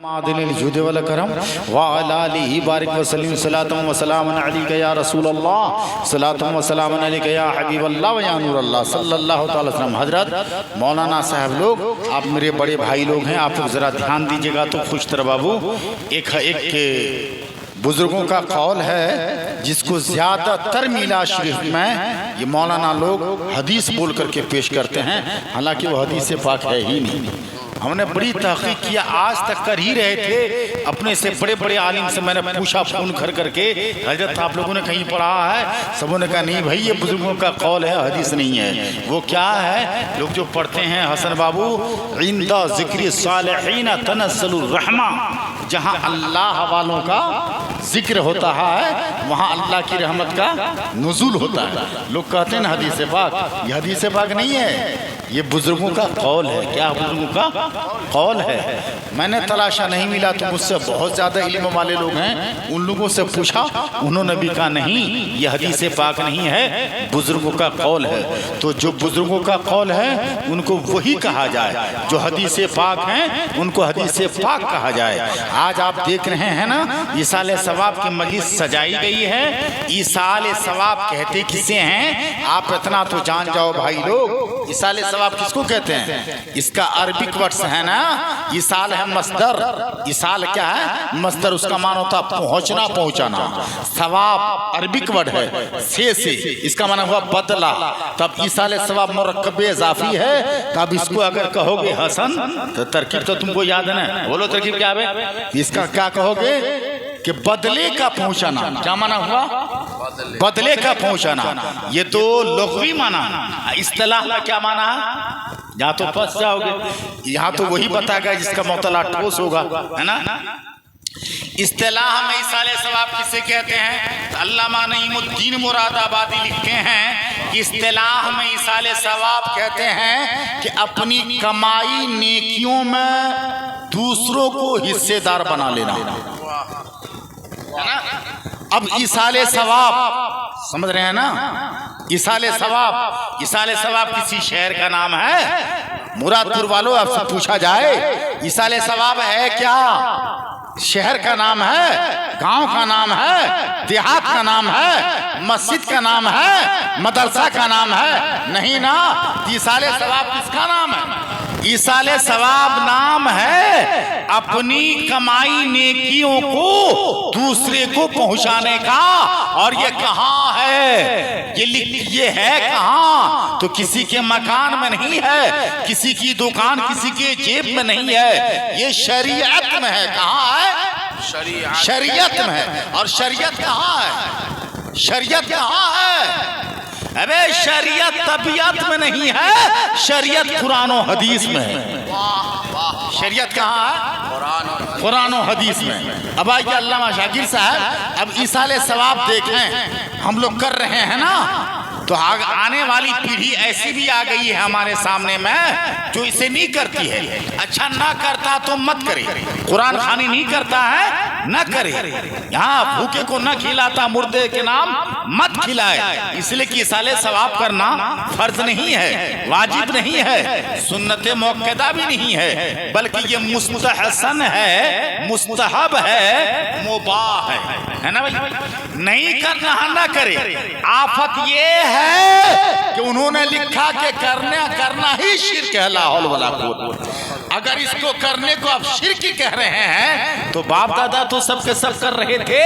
معدن الجود والکرم وعلى آلہ بارک وسلم صلاۃ و سلام علیک یا رسول اللہ صلاۃ و سلام علیک یا حبیب اللہ و یا نور اللہ صلی اللہ تعالی وسلم۔ حضرت مولانا صاحب لوگ، آپ میرے بڑے بھائی لوگ ہیں، آپ لوگ ذرا دھیان دیجئے گا تو خوش تر بابو۔ ایک بزرگوں کا قول ہے جس کو زیادہ تر میلاد شریف میں یہ مولانا لوگ حدیث بول کر کے پیش کرتے ہیں، حالانکہ وہ حدیث پاک ہے ہی نہیں۔ ہم نے بڑی تحقیق کیا، آج تک کر ہی رہے تھے، اپنے سے بڑے بڑے عالم سے میں نے پوچھا فون کر کے، حضرت آپ لوگوں نے کہیں پڑھا ہے؟ سبوں نے کہا نہیں بھائی، یہ بزرگوں کا قول ہے، حدیث نہیں ہے۔ وہ کیا ہے؟ لوگ جو پڑھتے ہیں حسن بابو، عند ذکر الصالحین تنزل الرحمہ، جہاں اللہ والوں کا ذکر ہوتا ہے وہاں اللہ کی رحمت کا نزول ہوتا ہے۔ لوگ کہتے ہیں حدیث پاک، یہ حدیث پاک نہیں ہے، یہ بزرگوں کا قول ہے۔ کیا بزرگوں کا قول ہے؟ میں نے تلاشا نہیں ملا، تو مجھ سے بہت زیادہ علم والے لوگ ہیں، ان لوگوں سے پوچھا، انہوں نے بھی کہا نہیں، یہ حدیث پاک نہیں ہے، بزرگوں کا قول ہے۔ تو جو بزرگوں کا قول ہے ان کو وہی کہا جائے، جو حدیث پاک ہیں ان کو حدیث پاک کہا جائے۔ آج آپ دیکھ رہے ہیں نا، ایصال ثواب کی مجلس سجائی گئی ہے۔ ایصال ثواب کہتے کسے ہیں؟ آپ اتنا تو جان جاؤ بھائی لوگ، ایصال ثواب کس کو کہتے ہیں؟ اس کا عربک ورڈ ہے نا، ایصال ہے مصدر۔ ایصال کیا ہے؟ مصدر، اس کا معنی ہوتا پہنچنا، پہنچانا۔ ثواب عربک ورڈ ہے، سے اس کا معنی ہوا بدلہ۔ تب ایصال ثواب مرکب اضافی ہے، تب اس کو اگر کہو گے حسن، تو ترکیب تو تم کو یاد ہے نا، بولو ترکیب کیا ہے؟ اس کا کیا کہو گے کہ بدلے کا پہنچانا۔ کیا معنی ہوا؟ بدلے کا پہنچانا۔ یہ تو لغوی معنی۔ اصطلاح کا کیا معنی ہے؟ یہاں تو پھنس جاؤ گے، یہاں تو وہی بتا گا جس کا مطلع ٹھوس ہوگا، ہے نا۔ اصطلاح میں ایصال ثواب کسے کہتے ہیں؟ علامہ نعیم الدین مراد آبادی لکھتے ہیں کہ اصطلاح میں ایصال ثواب کہتے ہیں کہ اپنی کمائی نیکیوں میں دوسروں کو حصے دار بنا لینا۔ اب ایصال ثواب سمجھ رہے ہیں نا؟ ایصال ثواب، ایصال ثواب کسی شہر کا نام ہے؟ مراد پور والوں آپ سے پوچھا جائے ایصال ثواب ہے کیا؟ شہر کا نام ہے، گاؤں کا نام ہے، دیہات کا نام ہے، مسجد کا نام ہے، مدرسہ کا نام ہے؟ نہیں نا۔ ایصال ثواب کس کا نام ہے؟ ایصال ثواب نام ہے اپنی کمائی نیکیوں کو دوسرے کو پہنچانے کا۔ اور یہ کہاں ہے؟ یہ ہے کہاں؟ تو کسی کے مکان میں نہیں ہے، کسی کی دکان، کسی کے جیب میں نہیں ہے، یہ شریعت میں ہے۔ کہاں ہے؟ شریعت میں ہے۔ اور شریعت کہاں ہے؟ شریعت کہاں ہے؟ ابے شریعت طبیعت میں نہیں ہے، شریعت قرآن و حدیث میں ہے۔ شریعت کہاں ہے؟ قرآن و حدیث میں۔ اب آئیے علامہ شاکر صاحب، اب ایصال ثواب دیکھیں، ہم لوگ کر رہے ہیں نا، تو آنے والی پیڑھی ایسی بھی آ گئی ہے ہمارے سامنے میں جو اسے نہیں کرتی ہے۔ اچھا نہ کرتا تو مت کرے، قرآن خوانی نہیں کرتا ہے نہ کرے، یہاں بھوکے کو نہ کھلاتا مردے کے نام مت کھلائے، اس لیے کہ ایصال ثواب کرنا فرض نہیں ہے، واجب نہیں ہے، سنت موقدہ بھی نہیں ہے، بلکہ یہ مستحسن ہے، مستحب ہے، مباح ہے نا بھائی؟ نہیں کرنا نہ کرے۔ آفت یہ ہے کہ انہوں نے لکھا کہ کرنا ہی شرک ہے، لا حول ولا قوت۔ اگر اس کو کرنے کو آپ شرک کہہ رہے ہیں تو باپ دادا تو سب کے سب کر رہے تھے،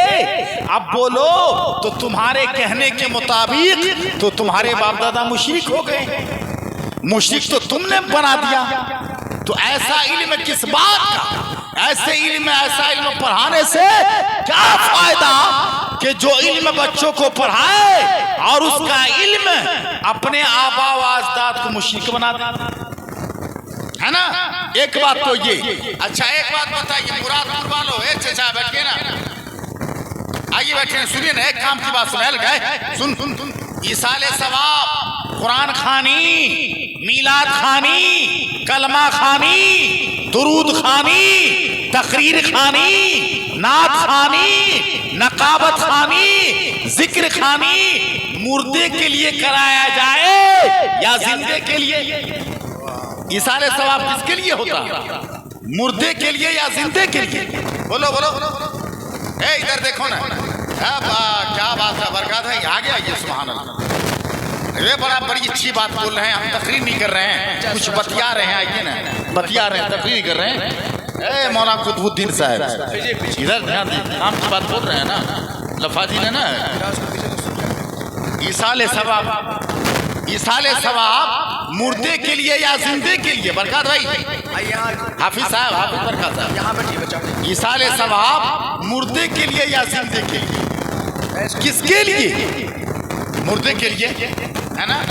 اب بولو تو تمہارے کہنے کے مطابق تو تمہارے باپ دادا مشرک ہو گئے، مشرک تو تم نے بنا دیا۔ تو ایسا علم کس بات کا؟ ایسے علم، ایسا علم پڑھانے سے کیا فائدہ کہ جو علم بچوں کو پڑھائے اور اس کا علم اپنے آبا و اجداد کو مشرک بنا دے، ہے نا؟ ایک بات تو یہ۔ اچھا ایک بات بتائیے، مراد پور والوں، چچا بیٹھے نا، آئیے بیٹھے، سنیے نا، ایک کام کی بات سنیں گئے، سن ایصال ثواب، قرآن خوانی، میلاد خوانی، کلمہ خوانی، درود خوانی، تقریر خوانی، نعت خوانی، نقابت خوانی، ذکر خوانی مردے کے لیے کرایا جائے یا زندے کے لیے؟ ایصال ثواب کس کے لیے ہوتا؟ مردے کے لیے یا زندے کے لیے؟ بولو بولو، اے ادھر دیکھو نا، کیا بات ہے، برکات ہے، آ گیا یہ، سبحان اللہ، یہ بڑی اچھی بات بول رہے ہیں، ہم تقریر نہیں کر رہے ہیں، کچھ بتیا رہے ہیں، آئیے نا، بتیا رہے ہیں، تقریر کر رہے ہیں۔ اے مولانا قطب الدین صاحب ادھر دھیان دیں، کام کی بات بول رہے ہیں نا، لفاظی نے نا، ایصال ثواب، ایصال ثواب مردے کے لیے یا زندے کے لیے؟ برکات بھائی، حافظ صاحب، حافظ برکات صاحب، ایصال ثواب مردے کے لیے یا زندے کے لیے؟ کس کے لیے؟ مردے کے لیے ہے نا؟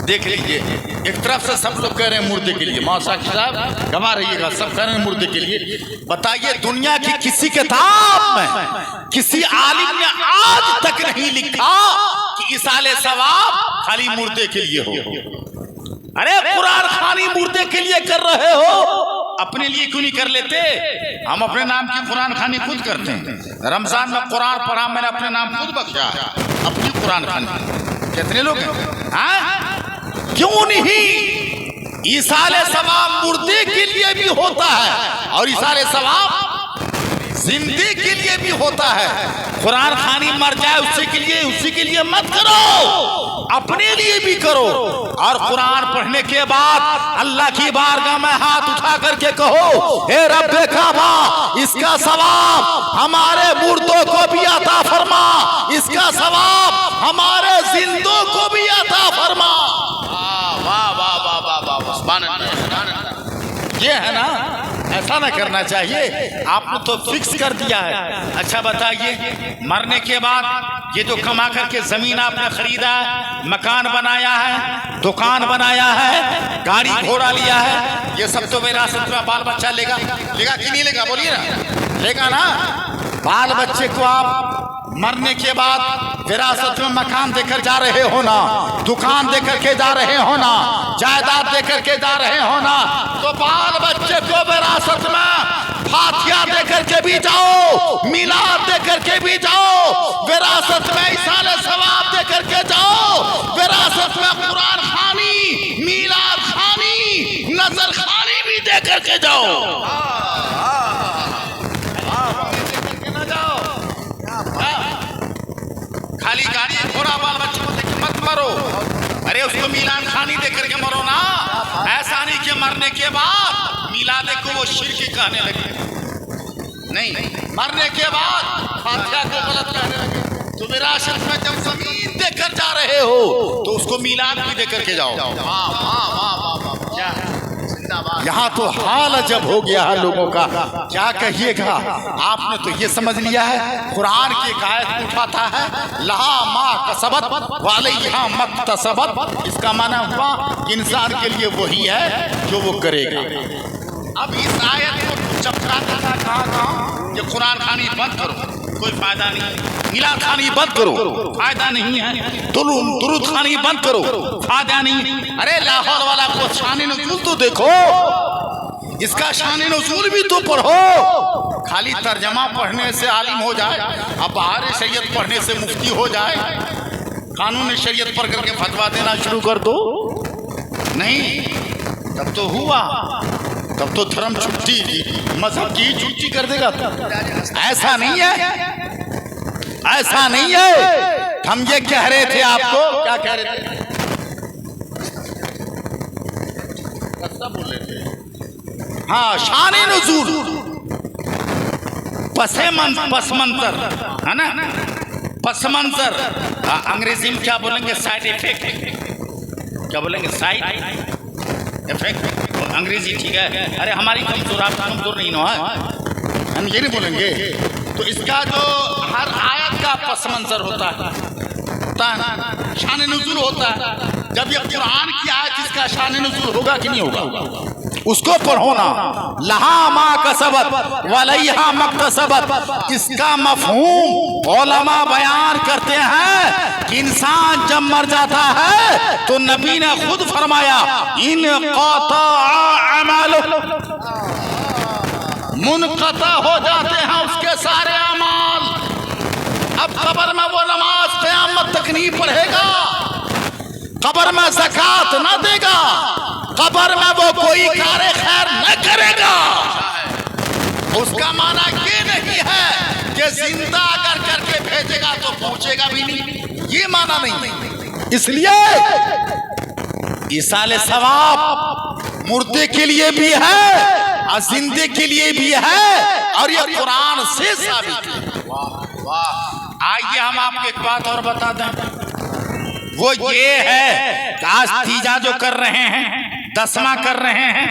دیکھ لیجئے، ایک طرف سے سب لوگ کہہ رہے ہیں مردے کے لیے، موسیقی صاحب گواہ رہیے گا، سب کہہ رہے ہیں مردے کے لیے۔ بتائیے دنیا کی کسی کتاب میں کسی عالم نے آج تک نہیں لکھا کہ ایصال ثواب خالی مردے کے لیے ہو۔ ارے قرآن خوانی مردے کے لیے کر رہے ہو، اپنے لیے کیوں نہیں کر لیتے؟ ہم اپنے نام کی قرآن خوانی خود کرتے ہیں، رمضان میں قرآن پڑھا، میں نے اپنے نام خود بخشا ہے، اپنی قرآن خوانی۔ کتنے لوگ ہیں؟ کیوں نہیں؟ ایصال ثواب مردے کے لیے بھی ہوتا ہے اور ایصال ثواب زندے کے لیے بھی ہوتا ہے۔ قرآن خوانی مر جائے اسی کے لیے مت کرو، اپنے لیے بھی کرو، اور قرآن پڑھنے کے بعد اللہ کی بارگاہ میں ہاتھ اٹھا کر کے کہو، اے رب کعبہ، اس کا ثواب ہمارے مردوں کو بھی عطا فرما، اس کا ثواب ہمارے زندوں کو بھی عطا فرما۔ یہ ہے نا، ایسا نہ کرنا چاہیے، آپ نے تو فکس کر دیا ہے۔ اچھا بتائیے، مرنے کے بعد یہ جو کما کر کے زمین آپ نے خریدا ہے، مکان بنایا ہے، دکان بنایا ہے، گاڑی گھوڑا لیا ہے، یہ سب تو وراثت میں بال بچہ لے گا کہ نہیں لے گا؟ بولیے نا، لے گا نا۔ بال بچے کو آپ مرنے کے بعد وراثت میں مکان دے کر جا رہے ہونا، دکان دے کر کے جا رہے ہونا، جائیداد دے کر کے جا رہے ہونا، تو بال بچے کو وراثت میں فاتحہ دے کر کے بھی جاؤ، میلاد دے کر کے بھی جاؤ، وراثت میں ایصال ثواب دے کر کے جاؤ، وراثت میں قرآن خوانی، میلاد خوانی، نظر خوانی بھی دے کر کے جاؤ۔ خالی گاڑی گھوڑا بال بچوں کو دے کے مت مرو، ارے اس کو میلاد خوانی دے کر کے مرو نا۔ ایسا نہیں کہ مرنے کے بعد میلاد کو وہ شرک کہنے لگے، نہیں، مرنے کے بعد فاتحہ کو غلط کہنے لگے۔ تو وراثت میں جب زمین دے کر جا رہے ہو تو اس کو میلاد بھی دے کر کے جاؤ۔ یہاں تو حال عجب ہو گیا ہے لوگوں کا، کیا کہیے گا؟ آپ نے تو یہ سمجھ لیا ہے، قرآن کی ایک آیت اٹھاتا ہے، لہا ما کسبت وعلیہا مکتسبت، اس کا معنی ہوا کہ انسان کے لیے وہی ہے جو وہ کرے گا۔ اب اس آیت کو چپکا دینا کہاں کہ قرآن خوانی بند کرو، کوئی فائدہ نہیں، میلاد خوانی بند کرو، فائدہ نہیں ہے، درود خوانی بند کرو، فائدہ نہیں۔ ارے لاہور والا کو شان نزول تو دیکھو، اس کا شان نزول بھی تو پڑھو۔ خالی ترجمہ پڑھنے سے عالم ہو جائے، اب بہار شریعت پڑھنے سے مفتی ہو جائے، قانون شریعت پڑھ کر کے فتوا دینا شروع کر دو، نہیں، تب تو ہوا، تب تو دھرم چھٹی، مذہب کی چھٹی کر دے گا۔ ایسا نہیں ہے، ایسا نہیں ہے۔ ہم یہ کہہ رہے تھے آپ کو، کیا کہہ رہے تھے؟ ہاں، شان نزول، پس منظر ہے نا، پس منظر، انگریزی میں کیا بولیں گے؟ سائیڈ ایفیکٹ، کیا بولیں گے؟ سائیڈ ایفیکٹ، انگریزی ٹھیک ہے، ارے ہماری کمزور، آپ کمزور نہیں نو ہے، ہم یہ نہیں بولیں گے۔ تو اس کا جو ہر آیت کا پس منظر ہوتا ہے، شان نزول ہوتا ہے۔ جب یہ قرآن کی آیت، اس کا شان نزول ہوگا کہ نہیں ہوگا؟ اس کو پڑھو نا، لہا ما کسبت وعلیہا مکتسبت، اس کا مفہوم علماء بیان کرتے ہیں کہ انسان جب مر جاتا ہے تو نبی نے خود فرمایا، ان قطع عملہ، منقطع ہو جاتے ہیں اس کے سارے اعمال۔ اب قبر میں وہ نماز قیامت تک نہیں پڑھے گا، قبر میں زکوٰۃ نہ دے گا، قبر میں وہ کوئی کار خیر نہ کرے گا۔ اس کا معنی یہ نہیں ہے کہ زندہ اگر کر کے بھیجے گا تو پہنچے گا بھی نہیں، یہ معنی نہیں۔ اس لیے ایصال ثواب مردے کے لیے بھی ہے اور زندے کے لیے بھی ہے، اور یہ قرآن سے ثابت ہے۔ آئیے ہم آپ کو ایک بات اور بتا دیں، وہ یہ ہے کہ آج تیجا جو کر رہے ہیں، دسواں کر رہے ہیں،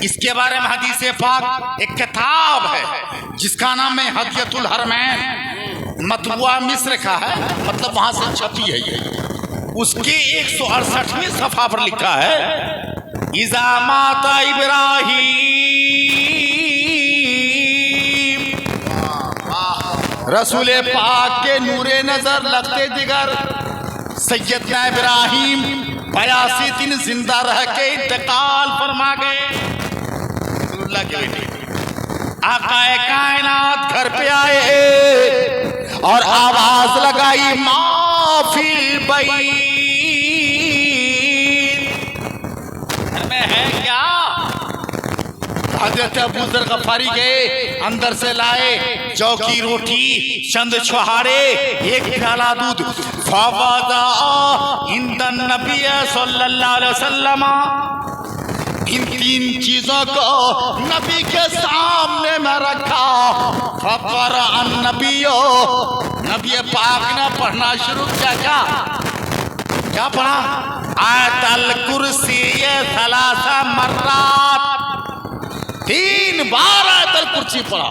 اس کے بارے میں حدیث پاک ایک کتاب ہے جس کا نام ہے ہدیۃ الحرمین، مطبوعہ مصر کا ہے، مطلب وہاں سے چھپی ہے یہ۔ اس کے 168ویں صفحہ پر لکھا ہے اذا مات ابراہیم، رسول پاک کے نور نظر لگتے دیگر سیدنا ابراہیم 82 دن زندہ رہ کے انتقال فرما گئے۔ رسول اللہ کے بیٹے آقا کائنات گھر پہ آئے اور آواز لگائی ما فی البیت، گھر میں ہے کیا؟ حضرت ابو ذر غفاری گئے، اندر سے لائے جو کی روٹی، چند چھہارے، ایک پیالہ دودھ، فوضا عند النبی صلی اللہ علیہ وسلم۔ ان تین چیزوں کو نبی کے سامنے میں رکھا، فقرأ النبی، نبی پاک نے پڑھنا شروع کیا۔ کیا پڑھا؟ آیت الکرسی 3 مرات، 3 بار آیت الکرسی پڑھا،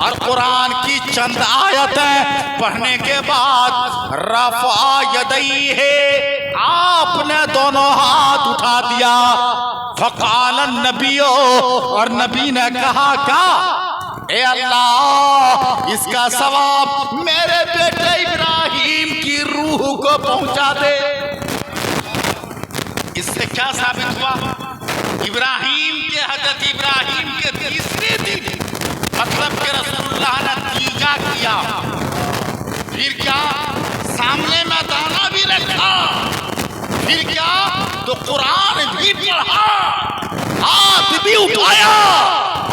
اور قرآن کی چند آیتیں پڑھنے کے بعد رفع یدیہ، آپ نے دونوں ہاتھ اٹھا دیا، فقال النبی، اور نبی نے کہا کیا؟ اے اللہ اس کا ثواب میرے بیٹے ابراہیم کی روح کو پہنچا دے۔ اس سے کیا ثابت ہوا؟ ابراہیم کے حضرت ابراہیم کے تیسرے دن، مطلب کہ رسول اللہ نے تیجا کیا، پھر کیا؟ سامنے میں دانا بھی رکھا، پھر کیا؟ تو قرآن بھی پڑھا، ہاتھ بھی اٹھایا،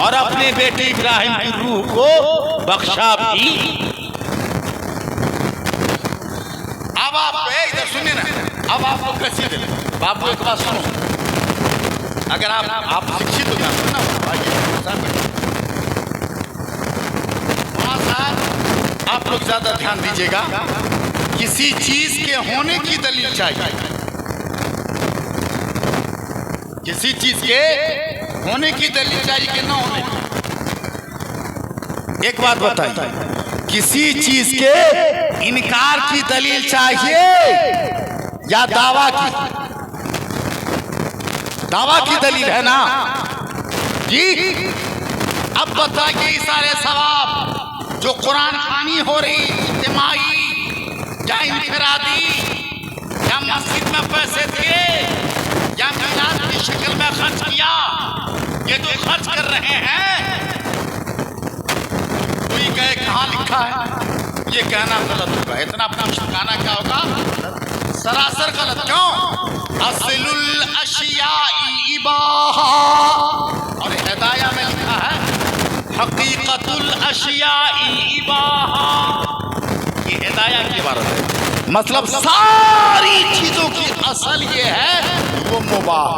اور اپنے بیٹے ابراہیم کی روح کو بخشا بھی۔ اب آپ ادھر سنیں نا، اب آپ کو کیسی دل باپو ایک بات سنو، اگر آپ شکشت ہو جاتے نا وہاں صاحب آپ لوگ زیادہ دھیان دیجئے گا، کسی چیز کے ہونے کی دلیل چاہیے، کسی چیز کے ہونے کی دلیل چاہیے کہ نہ ہونے کی۔ ایک بات بتائیے، کسی چیز کے انکار کی دلیل چاہیے یا دعویٰ کی؟ دعویٰ کی دلیل ہے نا جی۔ اب بتائیے ایصال ثواب جو قرآن خوانی ہو رہی، اجتماعی یا انفرادی، یا مسجد میں پیسے دیے یا میلاد کی شکل میں خرچ کیا، یہ جو خرچ کر رہے ہیں، کوئی کہے کہاں لکھا ہے؟ یہ کہنا غلط ہوگا، اتنا اپنا شکانا کیا ہوگا؟ سراسر غلط۔ کیوں؟ اصل الاشیاء اباحہ، اور ہدایہ میں لکھا ہے حقیقت الاشیاء اباحہ، یہ ہدایہ کی عبارت ہے، مطلب ساری چیزوں کی اصل یہ ہے وہ مباح،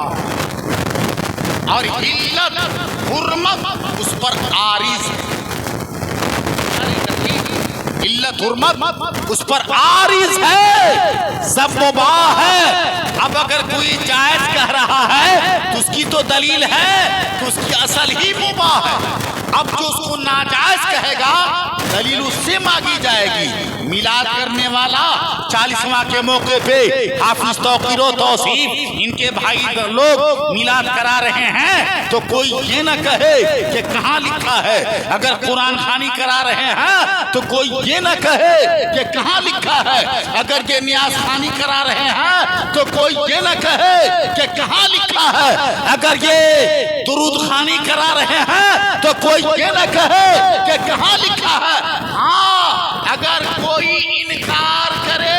اور علت حرمت اس پر عارض ہے، علت حرمت اس پر عارض ہے، سب مباح ہے۔ اب اگر کوئی جائز کہہ رہا ہے تو اس کی تو دلیل ہے کہ اس کی اصل ہی مباح ہے، اب جو اس کو ناجائز کہے گا دلیل اس سے مانگی جائے گی۔ میلاد کرنے والا 40واں کے موقع پہ حافظ توقیر و توصیف ان کے بھائی لوگ میلاد کرا رہے ہیں تو کوئی یہ نہ کہے کہ کہاں لکھا ہے، اگر قرآن خوانی کرا رہے ہیں تو کوئی یہ نہ کہے کہ کہاں لکھا ہے، اگر یہ نیاز خوانی کرا رہے ہیں تو کوئی یہ نہ کہے کہ کہاں لکھا ہے، اگر یہ درود خوانی کرا رہے ہیں تو کوئی یہ نہ کہے کہ کہاں لکھا ہے۔ ہاں اگر کوئی انکار کرے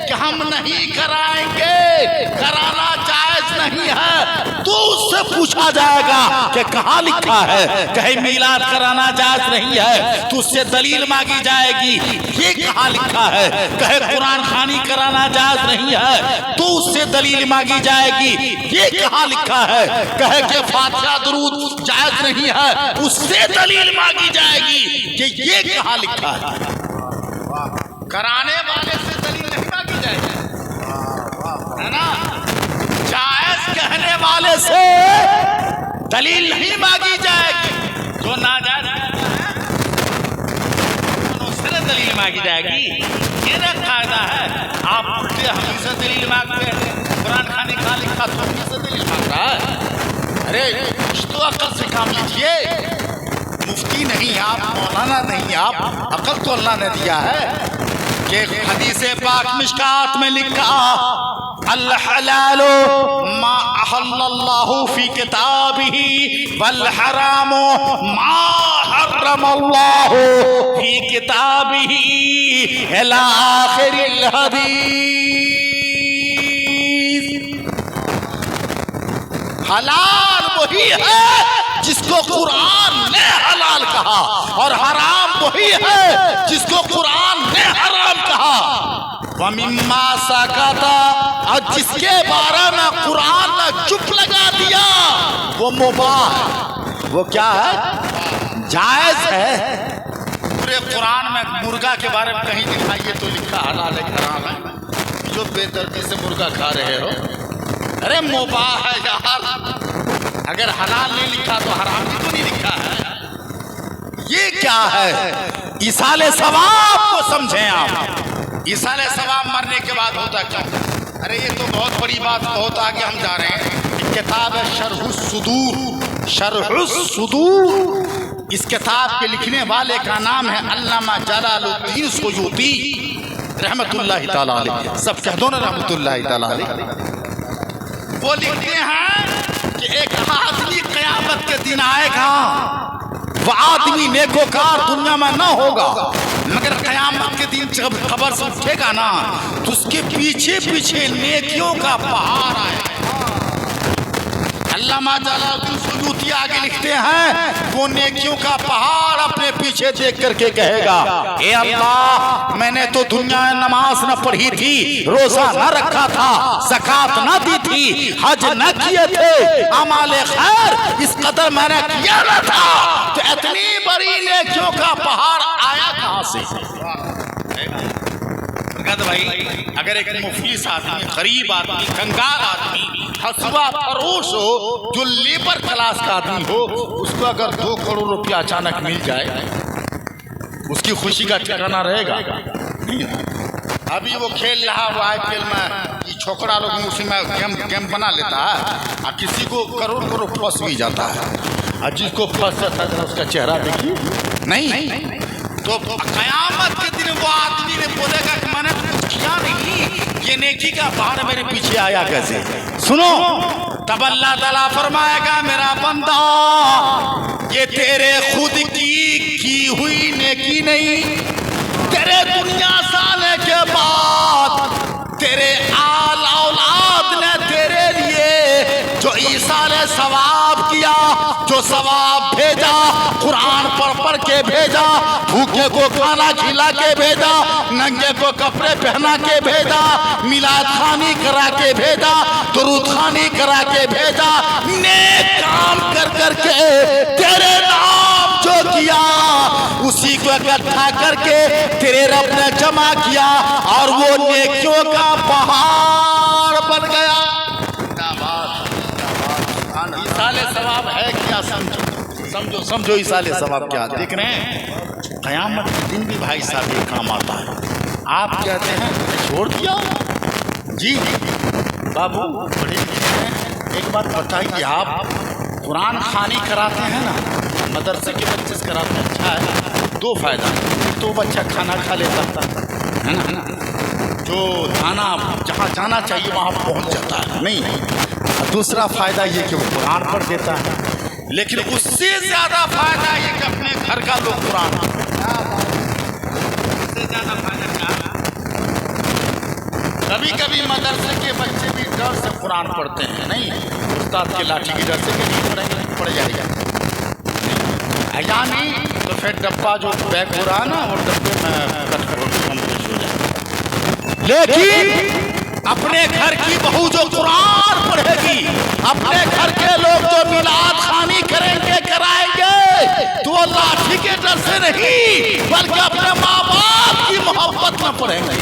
کہ ہم نہیں کرائیں گے، کرانا جائز نہیں ہے تو اس سے پوچھا جائے گا کہ کہاں لکھا ہے. کہے میلاد کرانا جائز نہیں ہے تو اس سے دلیل مانگی جائے گی یہ کہاں لکھا ہے. کہے قرآن خوانی کرانا جائز نہیں ہے تو اس سے دلیل مانگی جائے گی یہ کہاں لکھا ہے. کہے کہ فاتحہ درود جائز نہیں ہے اس سے دلیل مانگی جائے گی کہ یہ کہاں لکھا ہے. کرانے والے سے دلیل نہیں مانگی جائے گی ہے نا. جائز کہنے والے سے دلیل نہیں مانگی جائے گی. جو ناجائز اس سے دلیل مانگی جائے گی. یہ نہ قاعدہ ہے. آپ الٹے ہم سے دلیل مانگتے ہیں. قرآن خانی کہاں لکھا تو ہم سے دلیل مانگ رہا ہے. ارے کچھ تو عقل سے کام لیجیے. مفتی نہیں آپ, مولانا نہیں آپ, عقل تو اللہ نے دیا ہے. کہ حدیث پاک مشکات میں لکھا الحلال ما احل اللہ فی کتابہ والحرام ما حرم اللہ فی کتابہ الی آخر الحدیث. حلال وہی ہے جس کو قرآن نے حلال کہا اور حرام وہی ہے جس کو قرآن نے حرام کہا. وَمِمَّا سَكَتَ اور جس کے بارے میں قرآن نے چپ لگا دیا وہ مباح ہے. وہ کیا ہے؟ جائز ہے. پورے قرآن میں مرغا کے بارے میں کہیں دکھائیے تو لکھا حلال ہے حرام ہے. جو بے دردی سے مرغا کھا رہے ہو ارے مباح ہے یار. اگر حلال نہیں لکھا تو حرام بھی تو نہیں لکھا ہے. یہ کیا ہے؟ ایصال ثواب کو سمجھیں آپ. ایصال ثواب مرنے کے بعد ہوتا کیا؟ ارے یہ تو بہت بڑی بات, بہت آگے ہم جا رہے ہیں. کتاب ہے شرح الصدور. شرح الصدور اس کتاب کے لکھنے والے کا نام ہے علامہ جلال الدین سیوطی رحمت اللہ تعالی علیہ. سب کہہ دو نا رحمت اللہ تعالی علیہ. وہ لکھتے ہیں کہ ایک آدمی قیامت کے دن آئے گا. وہ آدمی نیکوکار دنیا میں نہ ہوگا مگر قیامت کے دن جب خبر سے اٹھے گا نا تو اس کے پیچھے پیچھے نیکیوں کا پہاڑ آئے گا. علامہ جلال الدین سیوطی آگے لکھتے ہیں وہ نیکیوں کا پہاڑ اپنے پیچھے دیکھ کر کے کہے گا اے اللہ میں نے تو دنیا میں نماز نہ پڑھی تھی, روزہ نہ رکھا تھا, زکوٰۃ نہ دی تھی, حج نہ کیے تھے, اعمال خیر اس قدر میں نے کیا نہ تھا تو اتنی بڑی نیکیوں کا پہاڑ آیا کہاں سے. بھائی اگر ایک مفلس آدمی, غریب آدمی, کنگال آدمی, حسوا فروش ہو, جو لیبر کلاس کا آدمی ہو, اس کو اگر 2 کروڑ روپیہ اچانک مل جائے اس کی خوشی کا ٹھکانہ رہے گا نہیں. ابھی وہ کھیل رہا وہ آئی پی ایل میں چھوکرا لوگ اسی میں گیم بنا لیتا ہے اور کسی کو کروڑ پھنس بھی جاتا ہے اور جس کو پھنس جاتا ہے اس کا چہرہ دیکھیے نہیں. تو قیامت کے دن وہ آدمی نے بولے گا کہ میں نے کچھ کیا نہیں, یہ نیکی کا پہاڑ میرے پیچھے آیا کیسے. سنو تب اللہ تعالیٰ فرمائے گا میرا بندہ یہ تیرے خود کی ہوئی نیکی نہیں, تیرے دنیا سے آنے کے بعد تیرے آل اولاد نے تیرے لیے جو ایصال ثواب کیا, جو ثواب بھیجا, قرآن پڑھ کے بھیجا, بھوکے کو کھانا کھلا کے بھیجا, ننگے کو کپڑے پہنا کے بھیجا, میلاد خوانی کرا کے بھیجا, درود خوانی کرا کے بھیجا, نیک کام کر کے تیرے نام جو کیا اسی کو اکٹھا کر کے تیرے رب نے جمع کیا اور وہ نیکیوں کا پہاڑ بن گیا. ایصال ثواب ہے کیا سمجھو ایصال ثواب کیا. دیکھ رہے ہیں قیامت کے دن بھی بھائی صاحب یہ کام آتا ہے. آپ کہتے ہیں چھوڑ دیا جی بابو پڑھے لکھے ہیں, ایک بات بتائیے آپ قرآن خوانی کراتے ہیں نا, مدرسے کے بچے سے کراتے ہیں, اچھا ہے 2 فائدہ. ایک تو بچہ کھانا کھا لیتا ہے نا, جو جہاں جانا چاہیے وہاں پہنچ جاتا ہے نہیں. دوسرا فائدہ یہ کہ وہ قرآن پڑھ دیتا ہے. لیکن اس سے زیادہ فائدہ یہ کہ اپنے گھر کا لوگ قرآن اس سے زیادہ فائدہ کیا. کبھی مدرسے کے بچے بھی ڈر سے قرآن پڑھتے ہیں، نہیں استاد کے لاٹھی کی ڈر سے کہ نہیں پڑھیں گے، پڑھ جائے گا یا نہیں تو پھر ڈبہ جو بیک ہو رہا نا وہ ڈبے میں کٹ کر کمپلیٹ ہو جائے. لیکن اپنے گھر کی بہو جو قرآن پڑھے گی، اپنے گھر کے لوگ جو میلاد خوانی کریں گے کرائیں گے، تو وہ لاٹھی کے ڈر سے نہیں بلکہ اپنے ماں باپ کی محبت میں پڑھیں گے.